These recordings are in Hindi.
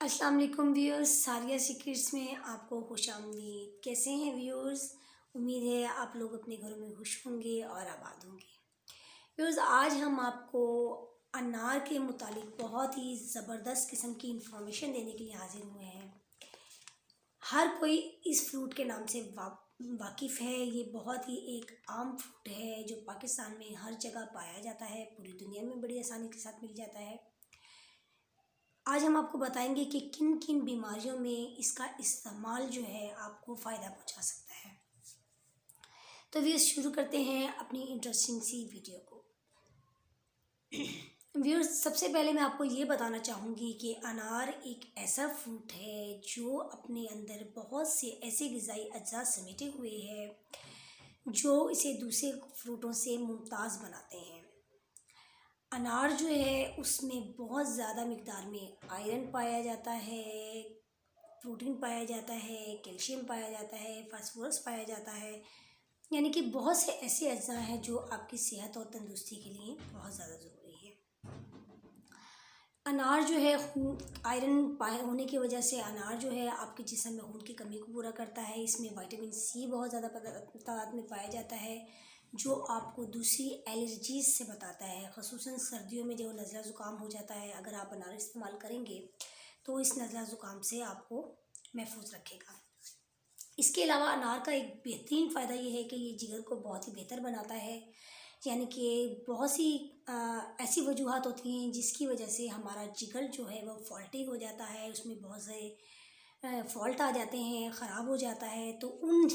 अस्सलाम वालेकुम व्यूअर्स, सारिया सीक्रेट्स में आपको खुश आमदीद। कैसे हैं व्यूअर्स? उम्मीद है आप लोग अपने घरों में खुश होंगे और आबाद होंगे। व्यूअर्स, आज हम आपको अनार के मुतालिक बहुत ही ज़बरदस्त किस्म की इंफॉर्मेशन देने के लिए हाजिर हुए हैं। हर कोई इस फ्रूट के नाम से वाकिफ़ है। ये बहुत ही एक आम फ्रूट है जो पाकिस्तान में हर जगह पाया जाता है, पूरी दुनिया में बड़ी आसानी के साथ मिल जाता है। आज हम आपको बताएंगे कि किन किन बीमारियों में इसका इस्तेमाल जो है आपको फ़ायदा पहुंचा सकता है। तो व्यूअर्स, शुरू करते हैं अपनी इंटरेस्टिंग सी वीडियो को। व्यूअर्स, सबसे पहले मैं आपको ये बताना चाहूँगी कि अनार एक ऐसा फ्रूट है जो अपने अंदर बहुत से ऐसे ग़िज़ाई अज्जा समेटे हुए है जो इसे दूसरे फ्रूटों से मुमताज़ बनाते हैं। अनार जो है उसमें बहुत ज़्यादा मिक़दार में आयरन पाया जाता है, प्रोटीन पाया जाता है, कैल्शियम पाया जाता है, फास्फोरस पाया जाता है, यानी कि बहुत से ऐसे अज्जा हैं जो आपकी सेहत और तंदुरुस्ती के लिए बहुत ज़्यादा ज़रूरी है। अनार जो है आयरन पाए होने की वजह से अनार जो है आपके जिस्म में खून की कमी को पूरा करता है। इसमें विटामिन सी बहुत ज़्यादा तादाद में पाया जाता है जो आपको दूसरी एलर्जीज़ से बताता है। ख़ुसूसन सर्दियों में जो नज़ला ज़ुकाम हो जाता है, अगर आप अनार इस्तेमाल करेंगे तो इस नज़ला ज़ुकाम से आपको महफूज रखेगा। इसके अलावा अनार का एक बेहतरीन फ़ायदा ये है कि ये जिगर को बहुत ही बेहतर बनाता है, यानी कि बहुत सी ऐसी वजूहात होती हैं जिसकी वजह से हमारा जिगर जो है वो फॉल्टी हो जाता है, उसमें बहुत से फॉल्ट आ जाते हैं, ख़राब हो जाता है। तो उन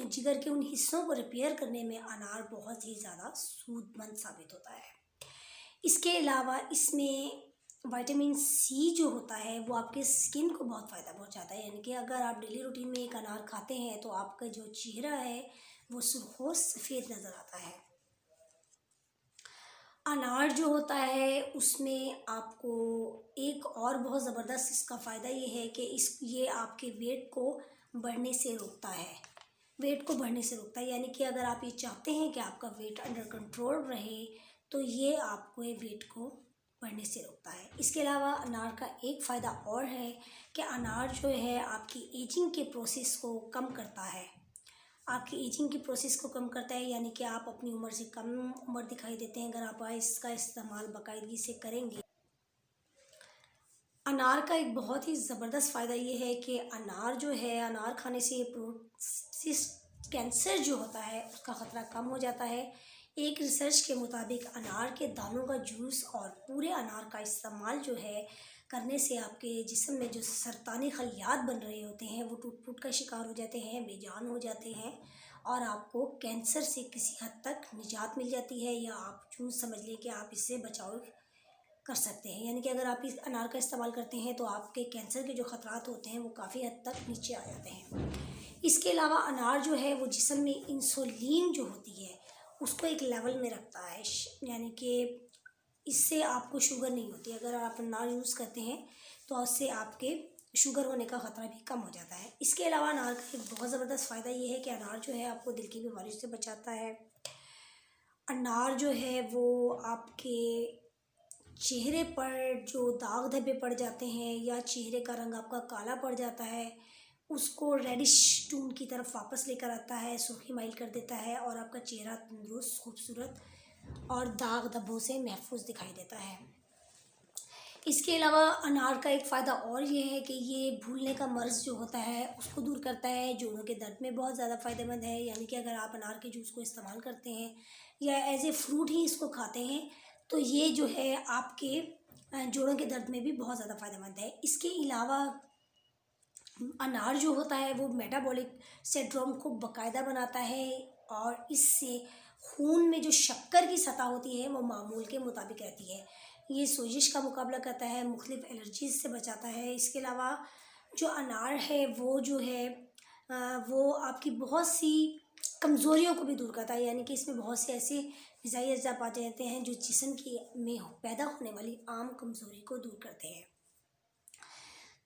जिगर के उन हिस्सों को रिपेयर करने में अनार बहुत ही ज़्यादा सूदमंद साबित होता है। इसके अलावा इसमें विटामिन सी जो होता है वो आपके स्किन को बहुत फ़ायदा पहुंचाता है, यानी कि अगर आप डेली रूटीन में एक अनार खाते हैं तो आपका जो चेहरा है वो सुर्ख़ सफ़ेद नज़र आता है। अनार जो होता है उसमें आपको एक और बहुत ज़बरदस्त इसका फ़ायदा ये है कि ये आपके वेट को बढ़ने से रोकता है। वेट को बढ़ने से रोकता है, यानी कि अगर आप ये चाहते हैं कि आपका वेट अंडर कंट्रोल रहे तो ये आपको वेट को बढ़ने से रोकता है। इसके अलावा अनार का एक फ़ायदा और है कि अनार जो है आपकी एजिंग के प्रोसेस को कम करता है। आपकी एजिंग की प्रोसेस को कम करता है, यानी कि आप अपनी उम्र से कम उम्र दिखाई देते हैं अगर आप इसका इस्तेमाल बाकायदगी से करेंगे। अनार का एक बहुत ही ज़बरदस्त फ़ायदा ये है कि अनार जो है, अनार खाने से कैंसर जो होता है उसका ख़तरा कम हो जाता है। एक रिसर्च के मुताबिक अनार के दानों का जूस और पूरे अनार का इस्तेमाल जो है करने से आपके जिस्म में जो सरतानी खलियात बन रहे होते हैं वो टूट फूट का शिकार हो जाते हैं, बेजान हो जाते हैं और आपको कैंसर से किसी हद तक निजात मिल जाती है, या आप यूँ समझ लें कि आप इससे बचाव कर सकते हैं। यानी कि अगर आप इस अनार का इस्तेमाल करते हैं तो आपके कैंसर के जो ख़तरात होते हैं वो काफ़ी हद तक नीचे आ जाते हैं। इसके अलावा अनार जो है वो जिस्म में इंसुलिन जो होती है उसको एक लेवल में रखता है, यानी कि इससे आपको शुगर नहीं होती। अगर आप अनार यूज़ करते हैं तो उससे आपके शुगर होने का ख़तरा भी कम हो जाता है। इसके अलावा अनार का एक बहुत ज़बरदस्त फ़ायदा ये है कि अनार जो है आपको दिल की बीमारी से बचाता है। अनार जो है वो आपके चेहरे पर जो दाग धब्बे पड़ जाते हैं या चेहरे का रंग आपका काला पड़ जाता है उसको रेडिश टून की तरफ वापस लेकर आता है, सुर्खी माइल कर देता है और आपका चेहरा तंदुरुस्त, खूबसूरत और दाग धब्बों से महफूज दिखाई देता है। इसके अलावा अनार का एक फ़ायदा और ये है कि ये भूलने का मर्ज़ जो होता है उसको दूर करता है। जोड़ों के दर्द में बहुत ज़्यादा फ़ायदेमंद है, यानी कि अगर आप अनार के जूस को इस्तेमाल करते हैं या एज ए फ्रूट ही इसको खाते हैं तो ये जो है आपके जोड़ों के दर्द में भी बहुत ज़्यादा फ़ायदेमंद है। इसके अलावा अनार जो होता है वो मेटाबॉलिक सिंड्रोम को बाकायदा बनाता है और इससे खून में जो शक्कर की सतह होती है वो मामूल के मुताबिक रहती है। ये सोजिश का मुकाबला करता है, मुख्तलिफ एलर्जीज़ से बचाता है। इसके अलावा जो अनार है वो जो है वो आपकी बहुत सी कमज़ोरियों को भी दूर करता है, यानी कि इसमें बहुत से ऐसे ग़िज़ाई अज्जा पाए जाते हैं जो जिस्म की में पैदा होने वाली आम कमज़ोरी को दूर करते हैं।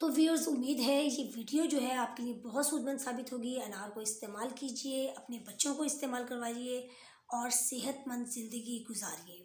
तो व्यूअर्स, उम्मीद है ये वीडियो जो है आपके लिए बहुत सूदमंद साबित होगी। अनार को इस्तेमाल कीजिए, अपने बच्चों को इस्तेमाल करवाइए और सेहतमंद ज़िंदगी गुजारिए।